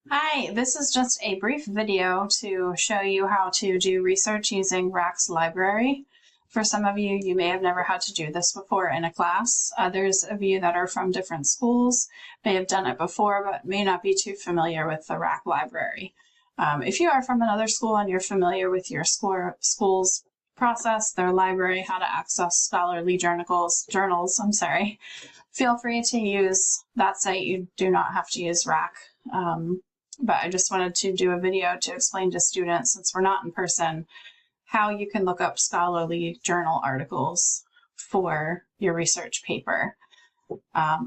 Hi, this is just a brief video to show you how to do research using RACC's library. For some of you, you may have never had to do this before in a class. Others of you that are from different schools may have done it before, but may not be too familiar with the RACC library. If you are from another school and you're familiar with your school's process, their library, how to access scholarly journals, feel free to use that site. You do not have to use RACC. But I just wanted to do a video to explain to students, since we're not in person, how you can look up scholarly journal articles for your research paper.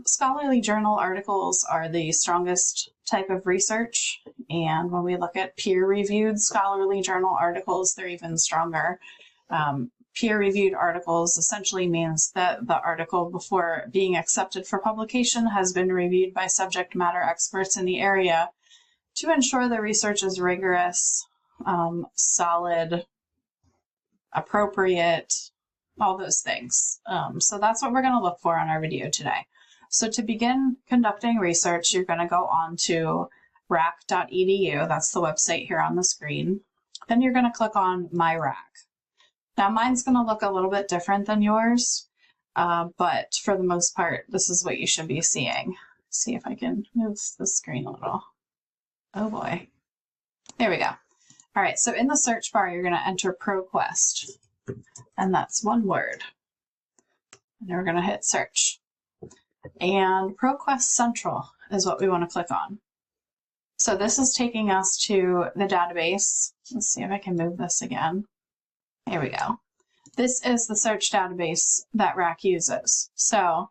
Scholarly journal articles are the strongest type of research, and when we look at peer-reviewed scholarly journal articles, they're even stronger. Peer-reviewed articles essentially means that the article, before being accepted for publication, has been reviewed by subject matter experts in the area to ensure the research is rigorous, solid, appropriate, all those things. So that's what we're going to look for on our video today. So to begin conducting research, you're going to go on to racc.edu. That's the website here on the screen. Then you're going to click on My RACC. Now mine's going to look a little bit different than yours, but for the most part, this is what you should be seeing. Let's see if I can move the screen a little. Oh boy. There we go. All right, so in the search bar, you're going to enter ProQuest, and that's one word. And we're going to hit search. And ProQuest Central is what we want to click on. So this is taking us to the database. Let's see if I can move this again. There we go. This is the search database that RACC uses. So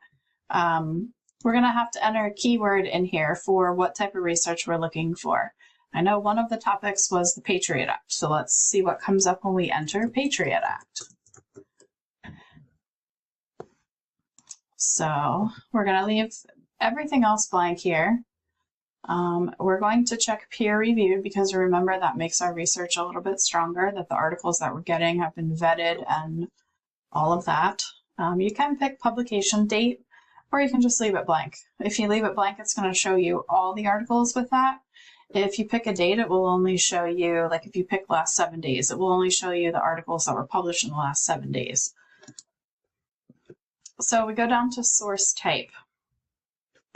we're going to have to enter a keyword in here for what type of research we're looking for. I know one of the topics was the Patriot Act, so let's see what comes up when we enter Patriot Act. So we're going to leave everything else blank here. We're going to check peer-reviewed because remember that makes our research a little bit stronger, that the articles that we're getting have been vetted and all of that. You can pick publication date, or you can just leave it blank. If you leave it blank, it's going to show you all the articles with that. If you pick a date, it will only show you, like if you pick last 7 days, it will only show you the articles that were published in the last 7 days. So we go down to source type.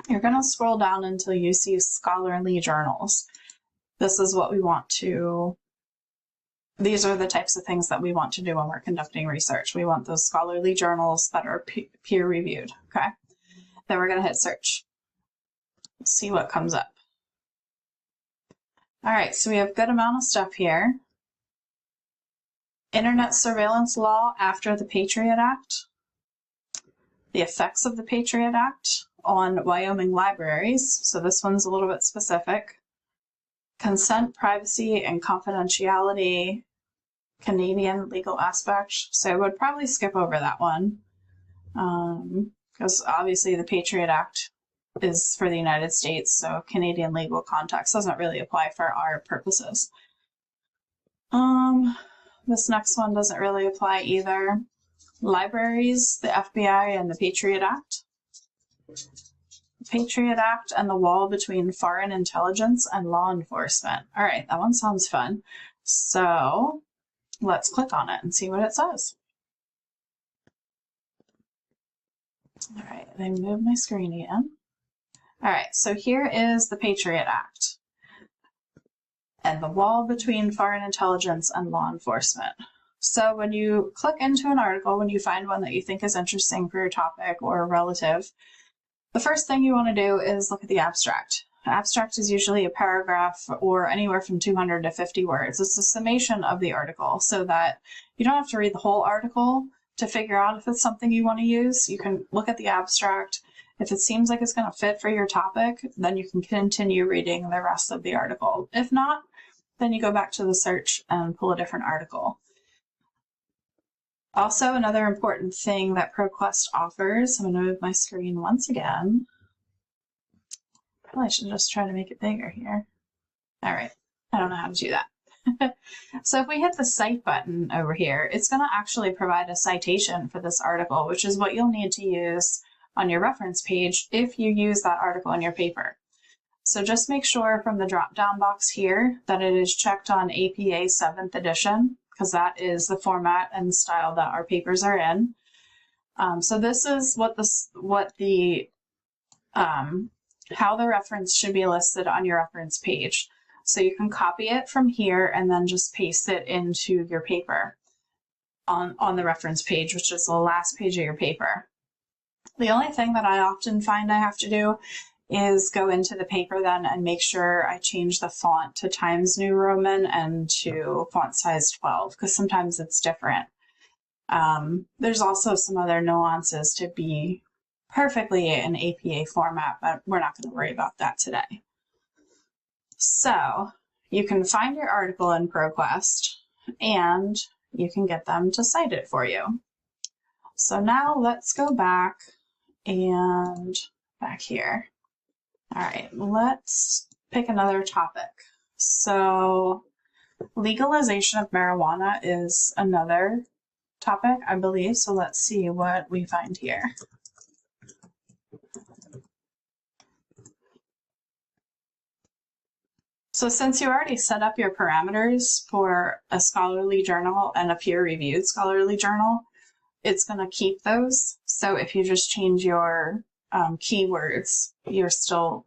You're going to scroll down until you see scholarly journals. This is what we want to, these are the types of things that we want to do when we're conducting research. We want those scholarly journals that are peer-reviewed, okay? Then we're going to hit search. Let's see what comes up. All right, so we have a good amount of stuff here. Internet surveillance law after the Patriot Act. The effects of the Patriot Act on Wyoming libraries. So this one's a little bit specific. Consent, privacy, and confidentiality. Canadian legal aspects. So I would probably skip over that one. Because obviously the Patriot Act is for the United States, so Canadian legal context doesn't really apply for our purposes. This next one doesn't really apply either. Libraries, the FBI, and the Patriot Act. The Patriot Act and the wall between foreign intelligence and law enforcement. All right, that one sounds fun. So let's click on it and see what it says. All right, let me move my screen again. All right, so here is the Patriot Act and the wall between foreign intelligence and law enforcement. So when you click into an article, when you find one that you think is interesting for your topic or relative, the first thing you want to do is look at the abstract. The abstract is usually a paragraph or anywhere from 200 to 50 words. It's a summation of the article so that you don't have to read the whole article to figure out if it's something you want to use. You can look at the abstract. If it seems like it's going to fit for your topic, then you can continue reading the rest of the article. If not, then you go back to the search and pull a different article. Also, another important thing that ProQuest offers, I'm going to move my screen once again. Probably should just try to make it bigger here. All right, I don't know how to do that. So if we hit the cite button over here, it's going to actually provide a citation for this article, which is what you'll need to use on your reference page if you use that article in your paper. So just make sure from the drop-down box here that it is checked on APA 7th edition, because that is the format and style that our papers are in. So this is how the reference should be listed on your reference page. So you can copy it from here and then just paste it into your paper on the reference page, which is the last page of your paper. The only thing that I often find I have to do is go into the paper then and make sure I change the font to Times New Roman and to font size 12, because sometimes it's different. There's also some other nuances to be perfectly in APA format, but we're not going to worry about that today. So you can find your article in ProQuest and you can get them to cite it for you. So now let's go back here. All right, let's pick another topic. So legalization of marijuana is another topic, I believe. So let's see what we find here. So since you already set up your parameters for a scholarly journal and a peer-reviewed scholarly journal, it's going to keep those. So if you just change your keywords, you're still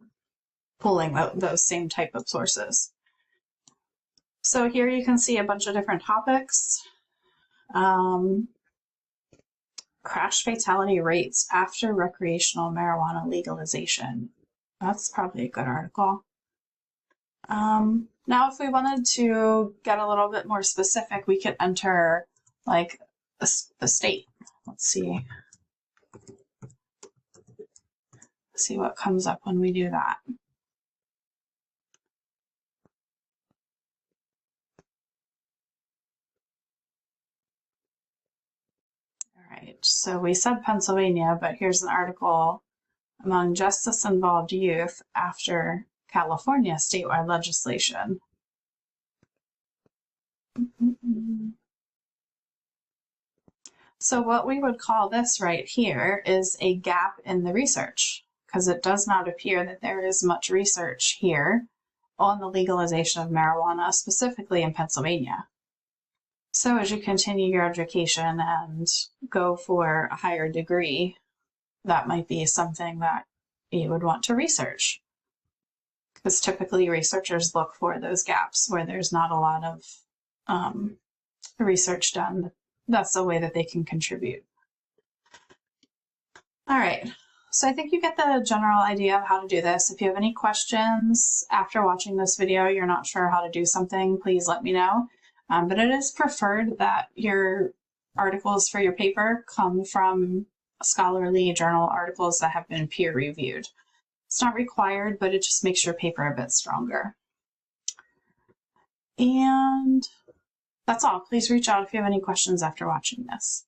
pulling those same type of sources. So here you can see a bunch of different topics. Crash fatality rates after recreational marijuana legalization. That's probably a good article. Now, if we wanted to get a little bit more specific, we could enter like the state. Let's see what comes up when we do that. All right, so we said Pennsylvania, but here's an article among justice-involved youth after California statewide legislation. So what we would call this right here is a gap in the research, because it does not appear that there is much research here on the legalization of marijuana, specifically in Pennsylvania. So as you continue your education and go for a higher degree, that might be something that you would want to research. Because typically researchers look for those gaps where there's not a lot of research done. That's the way that they can contribute. All right, so I think you get the general idea of how to do this. If you have any questions after watching this video, you're not sure how to do something, please let me know. But it is preferred that your articles for your paper come from scholarly journal articles that have been peer reviewed. It's not required, but it just makes your paper a bit stronger. And that's all. Please reach out if you have any questions after watching this.